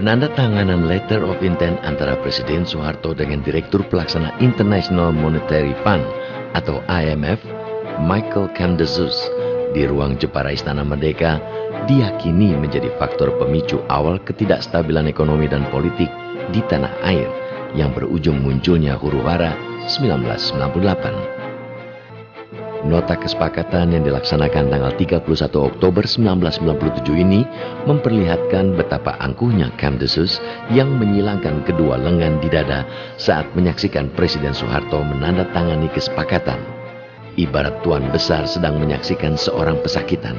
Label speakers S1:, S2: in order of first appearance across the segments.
S1: Penandatanganan Letter of Intent antara Presiden Soeharto dengan Direktur Pelaksana International Monetary Fund atau IMF, Michael Camdessus, di ruang Jepara Istana Merdeka diyakini menjadi faktor pemicu awal ketidakstabilan ekonomi dan politik di tanah air yang berujung munculnya huru-hara 1998. Nota kesepakatan yang dilaksanakan tanggal 31 Oktober 1997 ini memperlihatkan betapa angkuhnya Camdessus yang menyilangkan kedua lengan di dada saat menyaksikan Presiden Soeharto menandatangani kesepakatan. Ibarat tuan besar sedang menyaksikan seorang pesakitan.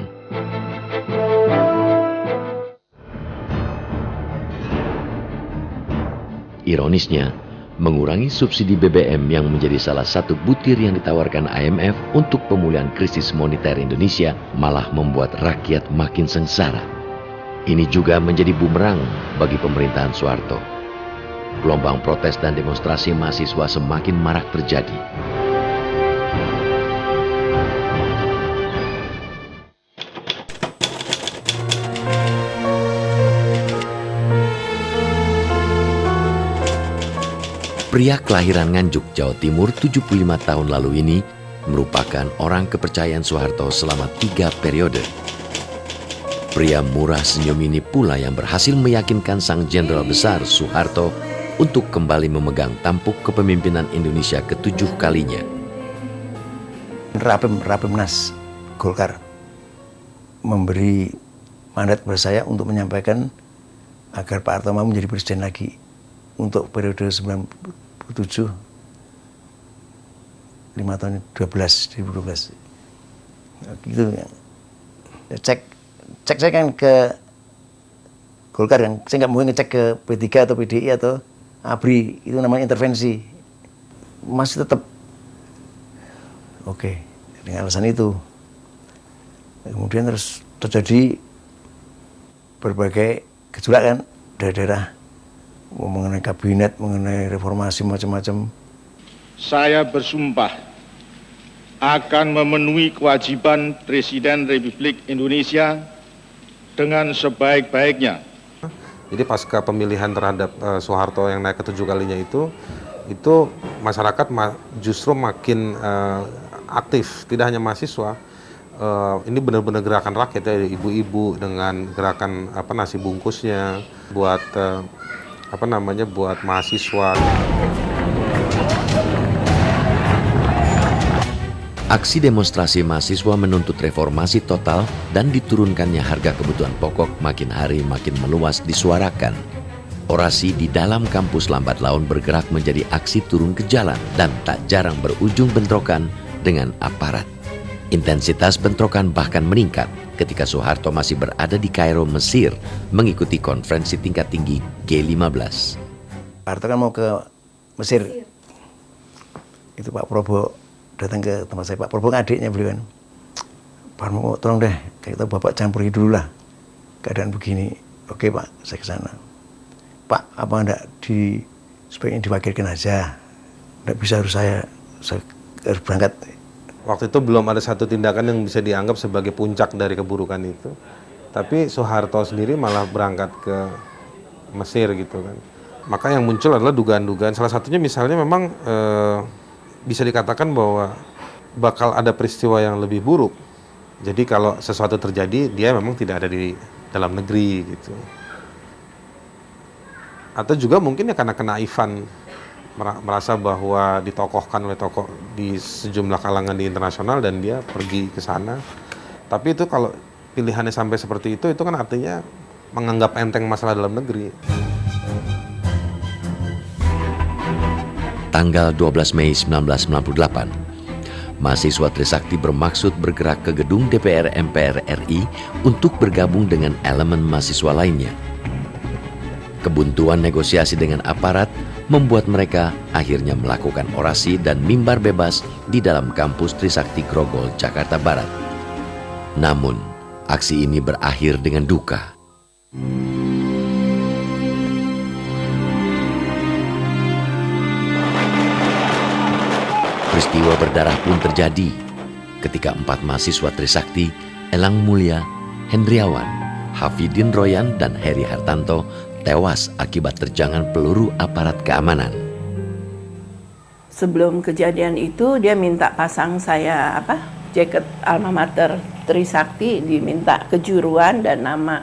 S1: Ironisnya, mengurangi subsidi BBM yang menjadi salah satu butir yang ditawarkan IMF untuk pemulihan krisis moneter Indonesia malah membuat rakyat makin sengsara. Ini juga menjadi bumerang bagi pemerintahan Soeharto. Gelombang protes dan demonstrasi mahasiswa semakin marak terjadi. Pria kelahiran Nganjuk, Jawa Timur 75 tahun lalu ini merupakan orang kepercayaan Soeharto selama 3 periode. Pria murah senyum ini pula yang berhasil meyakinkan sang jenderal besar Soeharto untuk kembali memegang tampuk kepemimpinan Indonesia ke-7 kalinya.
S2: Rapimnas Golkar memberi mandat kepada saya untuk menyampaikan agar Pak Harto mau menjadi presiden lagi untuk periode 97 5 tahun 2012 gitu ya. Cek saya kan ke Golkar kan, saya nggak mungkin ngecek ke P3 atau PDI atau ABRI, itu namanya intervensi. Masih tetap oke dengan alasan itu. Kemudian terus terjadi berbagai gejolak kan daerah-daerah, mengenai kabinet, mengenai reformasi macam-macam.
S3: Saya bersumpah akan memenuhi kewajiban Presiden Republik Indonesia dengan sebaik-baiknya.
S4: Jadi pasca pemilihan terhadap Soeharto yang naik ke-7 kalinya itu masyarakat justru makin aktif, tidak hanya mahasiswa. Ini benar-benar gerakan rakyat ya, ibu-ibu dengan gerakan nasi bungkusnya buat buat mahasiswa.
S1: Aksi demonstrasi mahasiswa menuntut reformasi total dan diturunkannya harga kebutuhan pokok makin hari makin meluas disuarakan. Orasi di dalam kampus lambat laun bergerak menjadi aksi turun ke jalan dan tak jarang berujung bentrokan dengan aparat. Intensitas bentrokan bahkan meningkat ketika Soeharto masih berada di Kairo, Mesir, mengikuti konferensi tingkat tinggi G15.
S2: Pak Harto kan mau ke Mesir. Itu Pak Prabowo datang ke tempat saya. Pak Prabowo adiknya beliau kan. Pak Prabowo, tolong deh, kita Bapak campuri dulu lah keadaan begini. Oke Pak, saya ke sana. Pak, apa enggak sebaiknya diwakilkan aja. Enggak bisa harus saya harus berangkat.
S4: Waktu itu belum ada satu tindakan yang bisa dianggap sebagai puncak dari keburukan itu. Tapi Soeharto sendiri malah berangkat ke Mesir gitu kan. Maka yang muncul adalah dugaan-dugaan. Salah satunya misalnya memang bisa dikatakan bahwa bakal ada peristiwa yang lebih buruk. Jadi kalau sesuatu terjadi, dia memang tidak ada di dalam negeri gitu. Atau juga mungkin ya karena kenaifan, merasa bahwa ditokohkan oleh tokoh di sejumlah kalangan di internasional dan dia pergi ke sana. Tapi itu kalau pilihannya sampai seperti itu kan artinya menganggap enteng masalah dalam negeri.
S1: Tanggal 12 Mei 1998, mahasiswa Trisakti bermaksud bergerak ke gedung DPR MPR RI untuk bergabung dengan elemen mahasiswa lainnya. Kebuntuan negosiasi dengan aparat membuat mereka akhirnya melakukan orasi dan mimbar bebas di dalam kampus Trisakti Grogol, Jakarta Barat. Namun, aksi ini berakhir dengan duka. Peristiwa berdarah pun terjadi ketika 4 mahasiswa Trisakti, Elang Mulia, Hendriawan, Hafidin Royan, dan Heri Hartanto tewas akibat terjangan peluru aparat keamanan.
S5: Sebelum kejadian itu dia minta pasang saya jaket alma mater Trisakti, diminta kejuruan dan nama.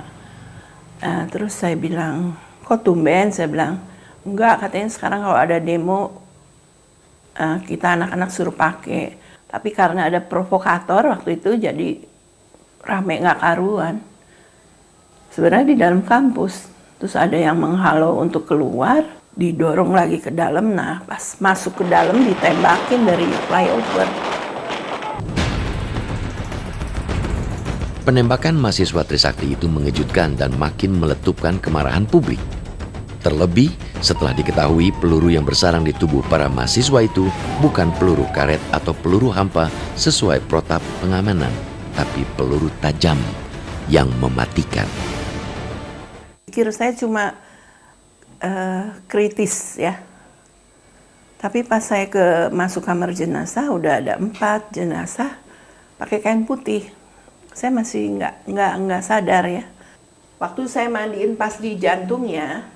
S5: Terus saya bilang, kok tumben? Saya bilang, enggak, katanya sekarang kalau ada demo kita anak-anak suruh pakai. Tapi karena ada provokator waktu itu jadi rame nggak karuan. Sebenarnya di dalam kampus, terus ada yang menghalau untuk keluar, didorong lagi ke dalam. Nah, pas masuk ke dalam ditembakin dari flyover.
S1: Penembakan mahasiswa Trisakti itu mengejutkan dan makin meletupkan kemarahan publik. Terlebih setelah diketahui peluru yang bersarang di tubuh para mahasiswa itu bukan peluru karet atau peluru hampa sesuai protap pengamanan, tapi peluru tajam yang mematikan.
S5: Pikir saya cuma kritis ya. Tapi pas saya masuk kamar jenazah udah ada 4 jenazah pakai kain putih. Saya masih nggak sadar ya. Waktu saya mandiin pas di jantungnya,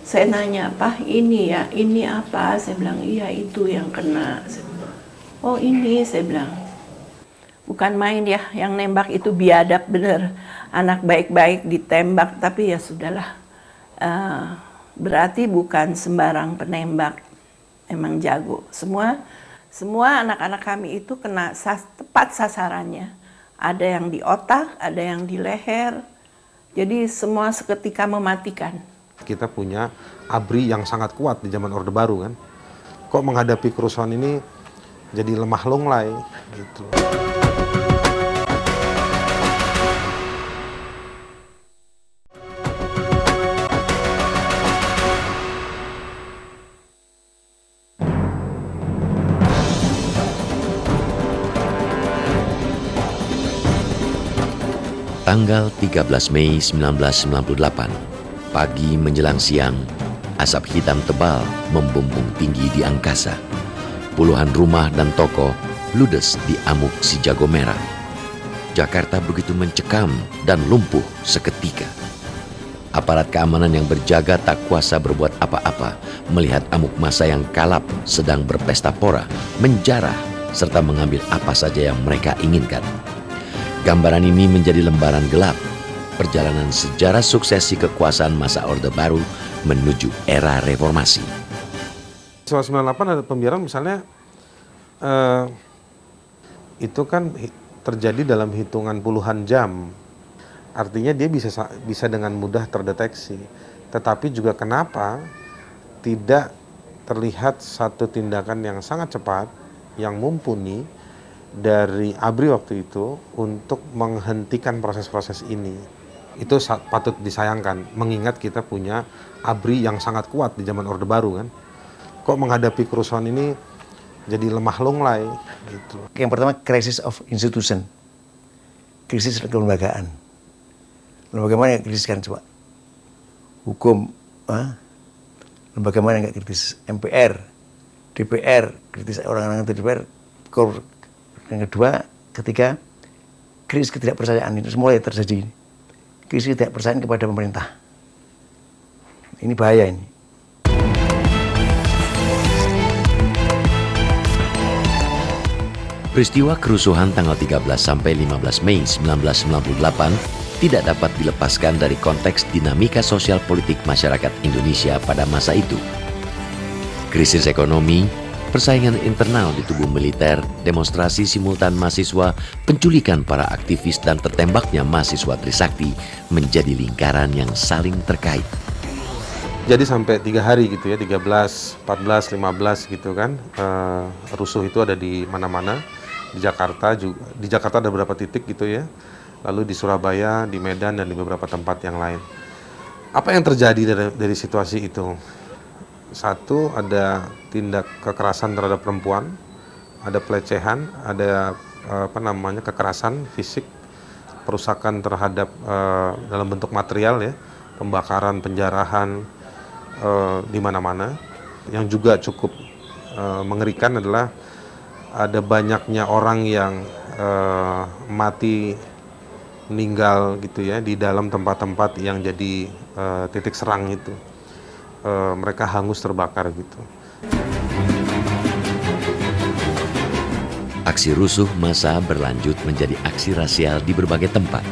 S5: saya nanya, "Pak, ini ya, ini apa?" Saya bilang, "Iya, itu yang kena." "Oh, ini," saya bilang. Bukan main ya, yang nembak itu biadab bener. Anak baik-baik ditembak, tapi ya sudahlah. Berarti bukan sembarang penembak. Emang jago. Semua anak-anak kami itu kena tepat sasarannya. Ada yang di otak, ada yang di leher. Jadi semua seketika mematikan.
S4: Kita punya ABRI yang sangat kuat di zaman Orde Baru kan. Kok menghadapi kerusuhan ini jadi lemah lunglai gitu.
S1: Tanggal 13 Mei 1998, pagi menjelang siang, asap hitam tebal membumbung tinggi di angkasa. Puluhan rumah dan toko ludes di amuk si jago merah. Jakarta begitu mencekam dan lumpuh seketika. Aparat keamanan yang berjaga tak kuasa berbuat apa-apa melihat amuk massa yang kalap sedang berpesta pora, menjarah, serta mengambil apa saja yang mereka inginkan. Gambaran ini menjadi lembaran gelap perjalanan sejarah suksesi kekuasaan masa Orde Baru menuju era reformasi.
S4: 98 ada pembiaran misalnya itu kan terjadi dalam hitungan puluhan jam. Artinya dia bisa dengan mudah terdeteksi. Tetapi juga kenapa tidak terlihat satu tindakan yang sangat cepat, yang mumpuni dari ABRI waktu itu untuk menghentikan proses-proses ini. Itu patut disayangkan, mengingat kita punya ABRI yang sangat kuat di zaman Orde Baru kan. Kok menghadapi kerusuhan ini jadi lemah lunglai gitu.
S2: Yang pertama, crisis of institution. Krisis kelembagaan. Lembaga mana yang kritis kan coba? Hukum, lembaga mana yang nggak kritis? MPR, DPR, kritis orang-orang di DPR. Yang kedua, ketika krisis ketidakpercayaan itu mulai terjadi. Krisis ketidakpercayaan kepada pemerintah. Ini bahaya ini.
S1: Peristiwa kerusuhan tanggal 13 sampai 15 Mei 1998 tidak dapat dilepaskan dari konteks dinamika sosial politik masyarakat Indonesia pada masa itu. Krisis ekonomi, persaingan internal di tubuh militer, demonstrasi simultan mahasiswa, penculikan para aktivis dan tertembaknya mahasiswa Trisakti menjadi lingkaran yang saling terkait.
S4: Jadi sampai 3 hari gitu ya, 13, 14, 15 gitu kan, rusuh itu ada di mana-mana. Di Jakarta juga, di Jakarta ada beberapa titik gitu ya, lalu di Surabaya, di Medan, dan di beberapa tempat yang lain. Apa yang terjadi dari situasi itu? Satu, ada tindak kekerasan terhadap perempuan, ada pelecehan, ada kekerasan fisik, perusakan terhadap dalam bentuk material ya, pembakaran, penjarahan di mana-mana. Yang juga cukup mengerikan adalah ada banyaknya orang yang mati meninggal gitu ya di dalam tempat-tempat yang jadi titik serang itu. Mereka hangus terbakar gitu.
S1: Aksi rusuh massa berlanjut menjadi aksi rasial di berbagai tempat.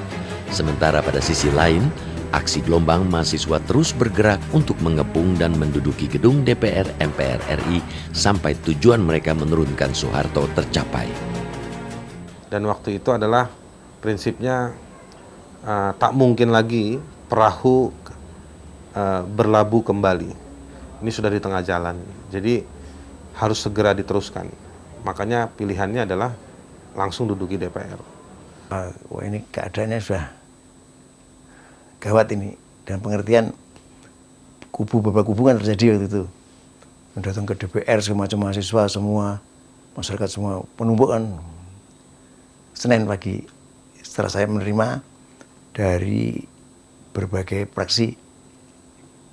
S1: Sementara pada sisi lain, aksi gelombang mahasiswa terus bergerak untuk mengepung dan menduduki gedung DPR MPR RI sampai tujuan mereka menurunkan Soeharto tercapai.
S4: Dan waktu itu adalah prinsipnya tak mungkin lagi perahu berlabuh kembali. Ini sudah di tengah jalan, jadi harus segera diteruskan. Makanya pilihannya adalah langsung duduki DPR.
S2: Wah, ini keadaannya sudah gawat ini. Dan pengertian beberapa kubu kan terjadi waktu itu. Datang ke DPR semacam mahasiswa semua, masyarakat semua penumpuk kan. Senin pagi setelah saya menerima dari berbagai fraksi,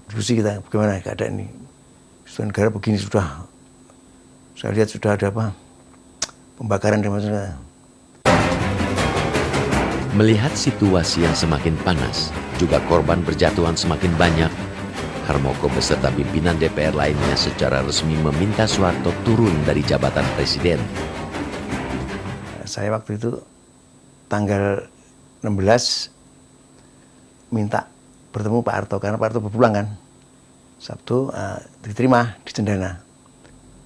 S2: diskusi kita bagaimana keadaan ini. Sudah negara begini sudah. Saya lihat sudah ada apa? Pembakaran dan macam-macam.
S1: Melihat situasi yang semakin panas, juga korban berjatuhan semakin banyak, Harmoko beserta pimpinan DPR lainnya secara resmi meminta Soeharto turun dari jabatan presiden.
S2: Saya waktu itu tanggal 16 minta bertemu Pak Harto, karena Pak Harto berpulang kan. Sabtu diterima di Cendana.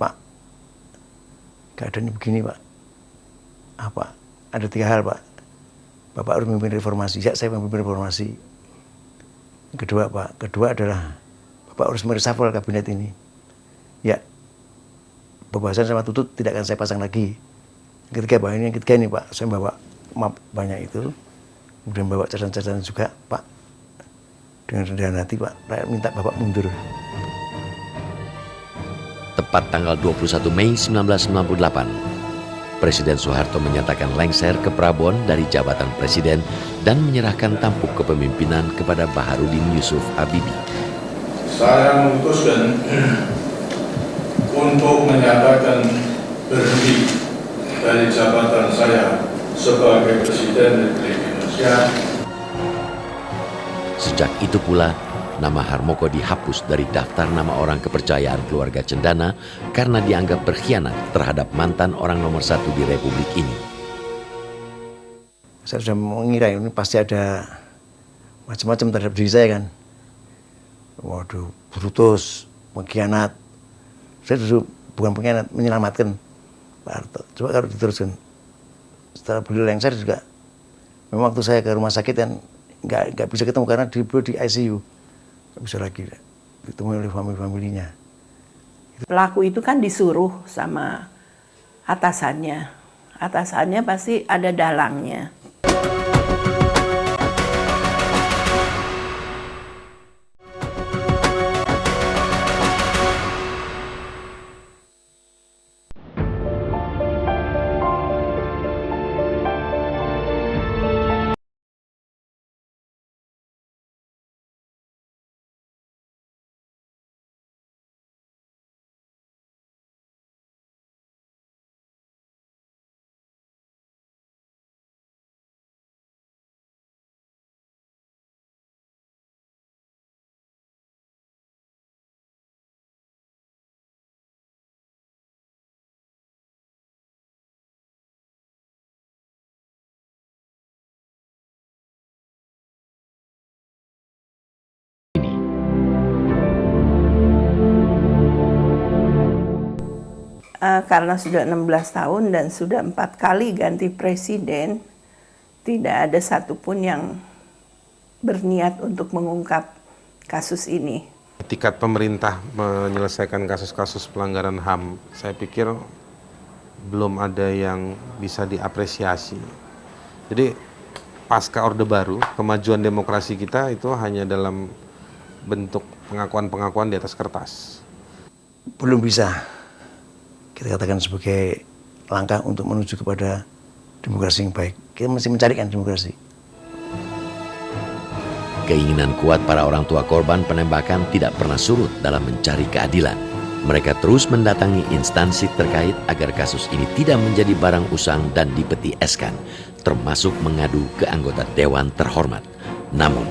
S2: Pak, keadaannya begini Pak. Apa? Ada 3 hal Pak. Bapak harus memimpin reformasi. Ya, saya memimpin reformasi. Kedua Pak, kedua adalah Bapak harus mereshuffle kabinet ini. Ya, pembahasan sama Tutut tidak akan saya pasang lagi. Yang ketiga ini Pak, saya bawa map banyak itu. Kemudian bawa catatan-catatan juga Pak. Dengan rendahan hati Pak, saya minta Bapak mundur.
S1: Tepat tanggal 21 Mei 1998, Presiden Soeharto menyatakan lengser ke Prabon dari jabatan presiden dan menyerahkan tampuk kepemimpinan kepada Baharudin Yusuf Habibie.
S3: Saya memutuskan untuk menyatakan berhenti dari jabatan saya sebagai Presiden Republik Indonesia.
S1: Sejak itu pula, nama Harmoko dihapus dari daftar nama orang kepercayaan keluarga Cendana karena dianggap berkhianat terhadap mantan orang nomor 1 di Republik ini.
S2: Saya sudah mengira ini pasti ada macam-macam terhadap diri saya kan. Waduh, brutus, pengkhianat. Saya dulu bukan pengkhianat, menyelamatkan Pak Harto. Coba kalau diteruskan. Setelah beliau lengser juga, memang waktu saya ke rumah sakit kan nggak bisa ketemu karena beliau di ICU. Nggak bisa lagi ditemui oleh family-familinya.
S5: Pelaku itu kan disuruh sama atasannya. Atasannya pasti ada dalangnya. Karena sudah 16 tahun dan sudah 4 kali ganti presiden, tidak ada satupun yang berniat untuk mengungkap kasus ini.
S4: Etikat pemerintah menyelesaikan kasus-kasus pelanggaran HAM, saya pikir belum ada yang bisa diapresiasi. Jadi pasca Orde Baru, kemajuan demokrasi kita itu hanya dalam bentuk pengakuan-pengakuan di atas kertas.
S2: Belum bisa kita katakan sebagai langkah untuk menuju kepada demokrasi yang baik. Kita masih mencarikan demokrasi.
S1: Keinginan kuat para orang tua korban penembakan tidak pernah surut dalam mencari keadilan. Mereka terus mendatangi instansi terkait agar kasus ini tidak menjadi barang usang dan dipeti eskan, termasuk mengadu ke anggota Dewan Terhormat. Namun,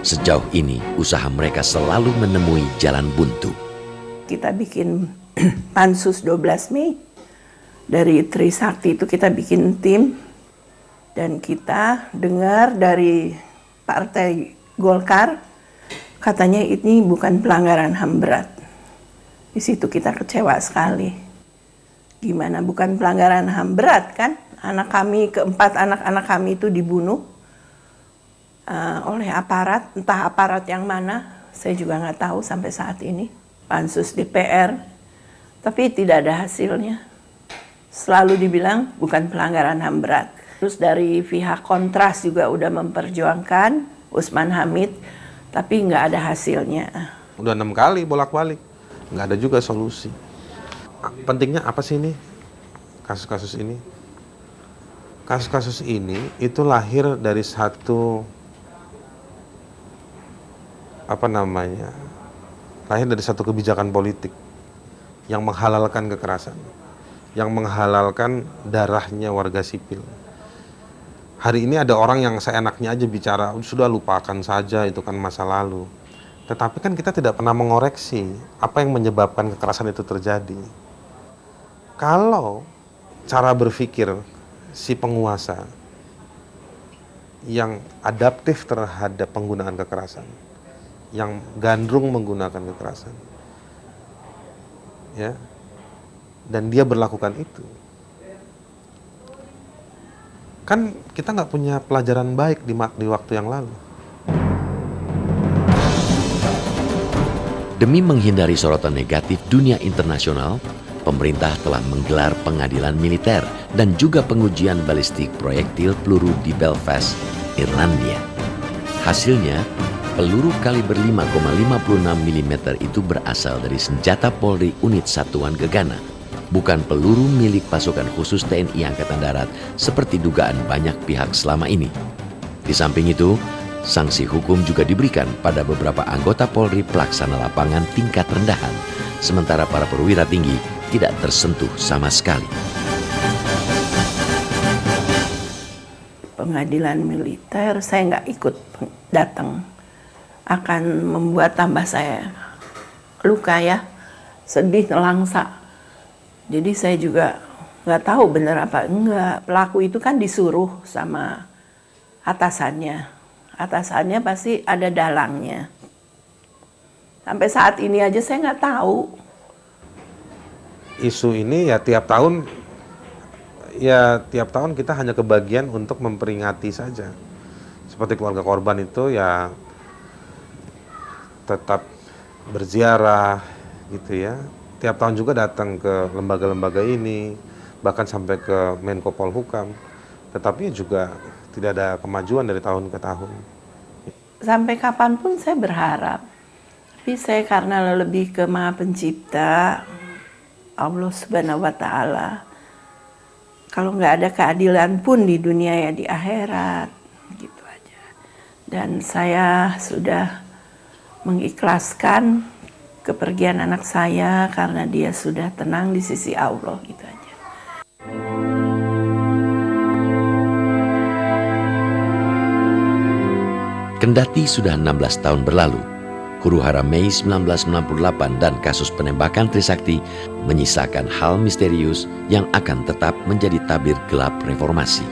S1: sejauh ini usaha mereka selalu menemui jalan buntu.
S5: Kita bikin pansus 12 Mei. Dari Trisakti itu kita bikin tim. Dan kita dengar dari Partai Golkar, katanya ini bukan pelanggaran HAM berat. Di situ kita kecewa sekali. Gimana bukan pelanggaran HAM berat kan? Keempat anak-anak kami itu dibunuh oleh aparat, entah aparat yang mana, saya juga nggak tahu sampai saat ini. Pansus DPR, tapi tidak ada hasilnya. Selalu dibilang bukan pelanggaran HAM berat. Terus dari pihak Kontras juga udah memperjuangkan Usman Hamid, tapi nggak ada hasilnya.
S4: Udah 6 kali bolak-balik, nggak ada juga solusi. Pentingnya apa sih ini? Kasus-kasus ini? Kasus-kasus ini itu lahir dari satu lahir dari satu kebijakan politik yang menghalalkan kekerasan, yang menghalalkan darahnya warga sipil. Hari ini ada orang yang seenaknya aja bicara, sudah lupakan saja, itu kan masa lalu. Tetapi kan kita tidak pernah mengoreksi apa yang menyebabkan kekerasan itu terjadi. Kalau cara berpikir si penguasa yang adaptif terhadap penggunaan kekerasan, yang gandrung menggunakan kekerasan, ya, dan dia berlakukan itu, kan kita nggak punya pelajaran baik di waktu yang lalu.
S1: Demi menghindari sorotan negatif dunia internasional, pemerintah telah menggelar pengadilan militer dan juga pengujian balistik proyektil peluru di Belfast, Irlandia. Hasilnya, peluru kaliber 5,56 mm itu berasal dari senjata Polri Unit Satuan Gegana, bukan peluru milik pasukan khusus TNI Angkatan Darat seperti dugaan banyak pihak selama ini. Di samping itu, sanksi hukum juga diberikan pada beberapa anggota Polri pelaksana lapangan tingkat rendahan, sementara para perwira tinggi tidak tersentuh sama sekali.
S5: Pengadilan militer saya nggak ikut datang, akan membuat tambah saya luka ya, sedih, nelangsa. Jadi saya juga nggak tahu benar apa enggak. Pelaku itu kan disuruh sama atasannya. Atasannya pasti ada dalangnya. Sampai saat ini aja saya nggak tahu.
S4: Isu ini ya tiap tahun kita hanya kebagian untuk memperingati saja. Seperti keluarga korban itu ya tetap berziarah gitu ya. Tiap tahun juga datang ke lembaga-lembaga ini, bahkan sampai ke Menko Polhukam. Tetapi juga tidak ada kemajuan dari tahun ke tahun.
S5: Sampai kapanpun saya berharap. Tapi saya karena lebih ke Maha Pencipta, Allah Subhanahu wa Ta'ala. Kalau nggak ada keadilan pun di dunia ya di akhirat, gitu aja. Dan saya sudah mengikhlaskan kepergian anak saya karena dia sudah tenang di sisi Allah, gitu aja.
S1: Kendati sudah 16 tahun berlalu, huru-hara Mei 1998 dan kasus penembakan Trisakti menyisakan hal misterius yang akan tetap menjadi tabir gelap reformasi.